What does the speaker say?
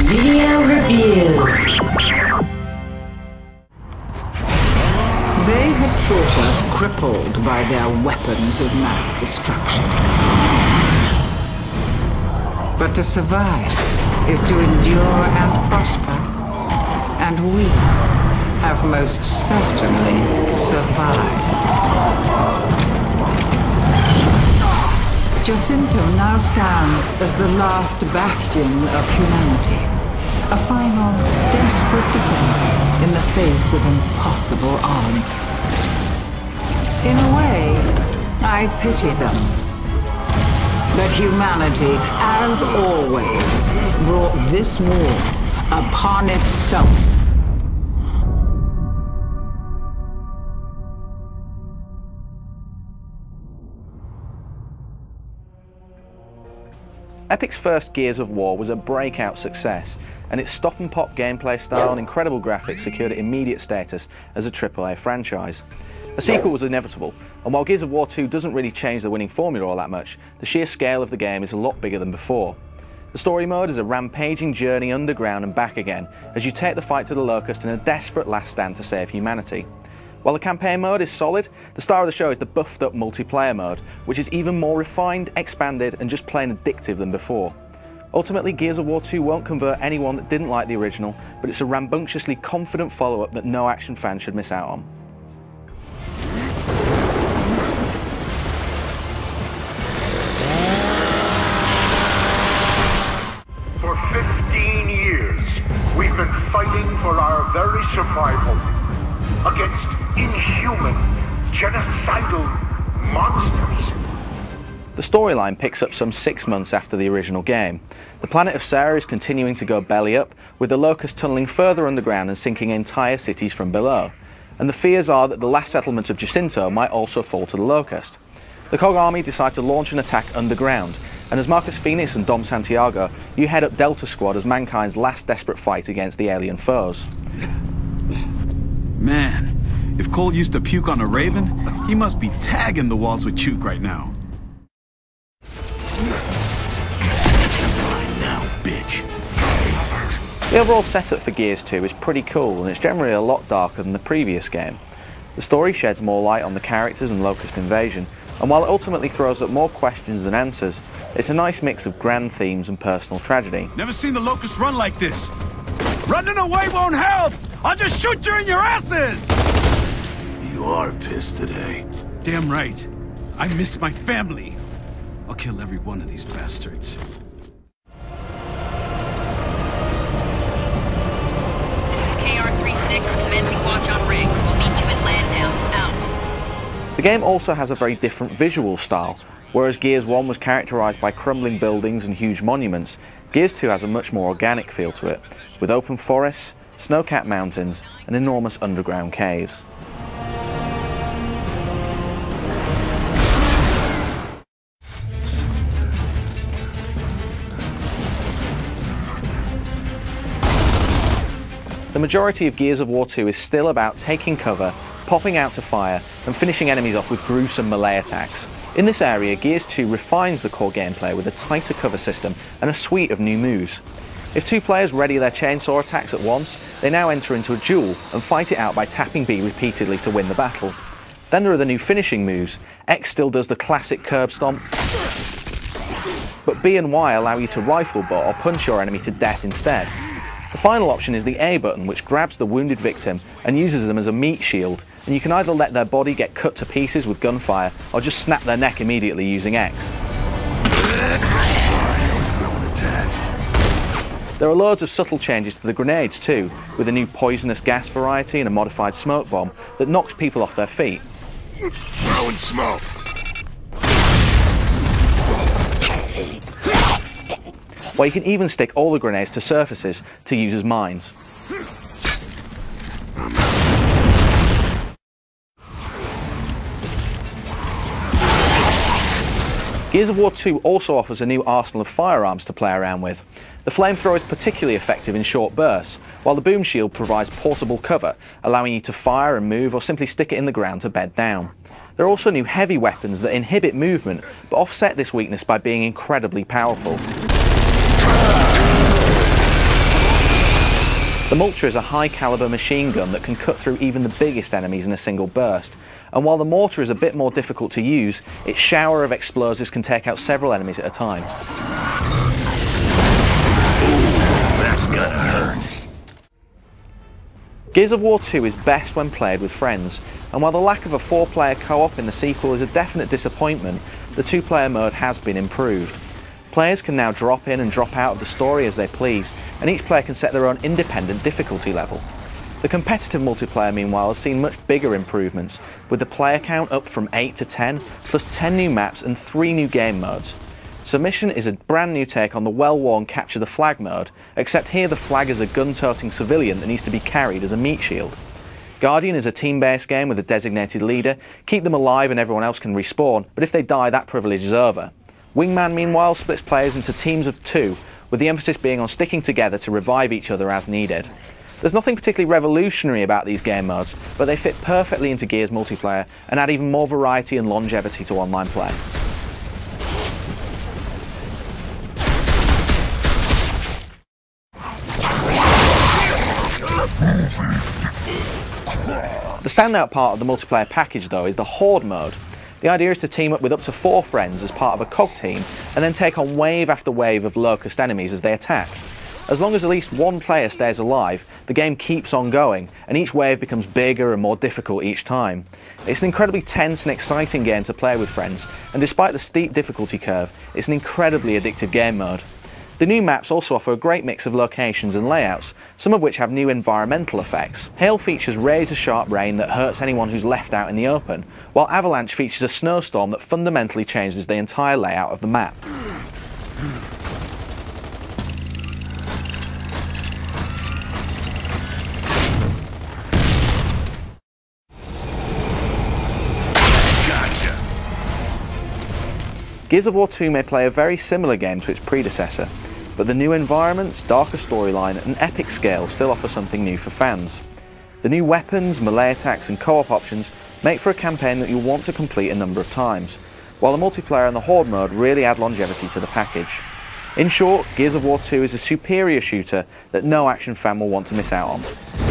Video review. They had thought us crippled by their weapons of mass destruction. But to survive is to endure and prosper. And we have most certainly survived. Jacinto now stands as the last bastion of humanity. A final, desperate defense in the face of impossible odds. In a way, I pity them. But humanity, as always, brought this war upon itself. Epic's first Gears of War was a breakout success, and its stop-and-pop gameplay style and incredible graphics secured it immediate status as a AAA franchise. A sequel was inevitable, and while Gears of War 2 doesn't really change the winning formula all that much, the sheer scale of the game is a lot bigger than before. The story mode is a rampaging journey underground and back again, as you take the fight to the Locust in a desperate last stand to save humanity. While the campaign mode is solid, the star of the show is the buffed up multiplayer mode, which is even more refined, expanded, and just plain addictive than before. Ultimately, Gears of War 2 won't convert anyone that didn't like the original, but it's a rambunctiously confident follow-up that no action fan should miss out on. For 15 years, we've been fighting for our very survival against inhuman, genocidal monsters. The storyline picks up some 6 months after the original game. The planet of Sarah is continuing to go belly up, with the Locust tunneling further underground and sinking entire cities from below. And the fears are that the last settlement of Jacinto might also fall to the Locust. The COG army decide to launch an attack underground, and as Marcus Phoenix and Dom Santiago, you head up Delta Squad as mankind's last desperate fight against the alien foes. Man, if Cole used to puke on a Raven, he must be tagging the walls with Chuk right now. Now, bitch. The overall setup for Gears 2 is pretty cool, and it's generally a lot darker than the previous game. The story sheds more light on the characters and Locust invasion, and while it ultimately throws up more questions than answers, it's a nice mix of grand themes and personal tragedy. Never seen the Locust run like this. Running away won't help! I'll just shoot you in your asses! You are pissed today. Damn right. I missed my family. I'll kill every one of these bastards. This is KR-36, commencing watch on rig. We'll meet you in Landau. Out. The game also has a very different visual style. Whereas Gears 1 was characterised by crumbling buildings and huge monuments, Gears 2 has a much more organic feel to it, with open forests, snow-capped mountains, and enormous underground caves. The majority of Gears of War 2 is still about taking cover, popping out to fire, and finishing enemies off with gruesome melee attacks. In this area, Gears 2 refines the core gameplay with a tighter cover system and a suite of new moves. If two players ready their chainsaw attacks at once, they now enter into a duel and fight it out by tapping B repeatedly to win the battle. Then there are the new finishing moves. X still does the classic curb stomp, but B and Y allow you to rifle butt or punch your enemy to death instead. The final option is the A button, which grabs the wounded victim and uses them as a meat shield, and you can either let their body get cut to pieces with gunfire or just snap their neck immediately using X. There are loads of subtle changes to the grenades too, with a new poisonous gas variety and a modified smoke bomb that knocks people off their feet. Throwing smoke. Where you can even stick all the grenades to surfaces to use as mines. Gears of War 2 also offers a new arsenal of firearms to play around with. The flamethrower is particularly effective in short bursts, while the boom shield provides portable cover, allowing you to fire and move or simply stick it in the ground to bed down. There are also new heavy weapons that inhibit movement, but offset this weakness by being incredibly powerful. The Multra is a high-caliber machine gun that can cut through even the biggest enemies in a single burst, and while the mortar is a bit more difficult to use, its shower of explosives can take out several enemies at a time. That's gonna hurt. Gears of War 2 is best when played with friends, and while the lack of a 4-player co-op in the sequel is a definite disappointment, the 2-player mode has been improved. Players can now drop in and drop out of the story as they please, and each player can set their own independent difficulty level. The competitive multiplayer, meanwhile, has seen much bigger improvements, with the player count up from 8 to 10, plus 10 new maps and 3 new game modes. Submission is a brand new take on the well-worn Capture the Flag mode, except here the flag is a gun-toting civilian that needs to be carried as a meat shield. Guardian is a team-based game with a designated leader. Keep them alive and everyone else can respawn, but if they die, that privilege is over. Wingman, meanwhile, splits players into teams of 2, with the emphasis being on sticking together to revive each other as needed. There's nothing particularly revolutionary about these game modes, but they fit perfectly into Gears multiplayer and add even more variety and longevity to online play. The standout part of the multiplayer package, though, is the Horde mode. The idea is to team up with up to 4 friends as part of a COG team and then take on wave after wave of Locust enemies as they attack. As long as at least one player stays alive, the game keeps on going, and each wave becomes bigger and more difficult each time. It's an incredibly tense and exciting game to play with friends, and despite the steep difficulty curve, it's an incredibly addictive game mode. The new maps also offer a great mix of locations and layouts, some of which have new environmental effects. Hail features razor-sharp rain that hurts anyone who's left out in the open, while Avalanche features a snowstorm that fundamentally changes the entire layout of the map. Gears of War 2 may play a very similar game to its predecessor, but the new environments, darker storyline and epic scale still offer something new for fans. The new weapons, melee attacks and co-op options make for a campaign that you'll want to complete a number of times, while the multiplayer and the Horde mode really add longevity to the package. In short, Gears of War 2 is a superior shooter that no action fan will want to miss out on.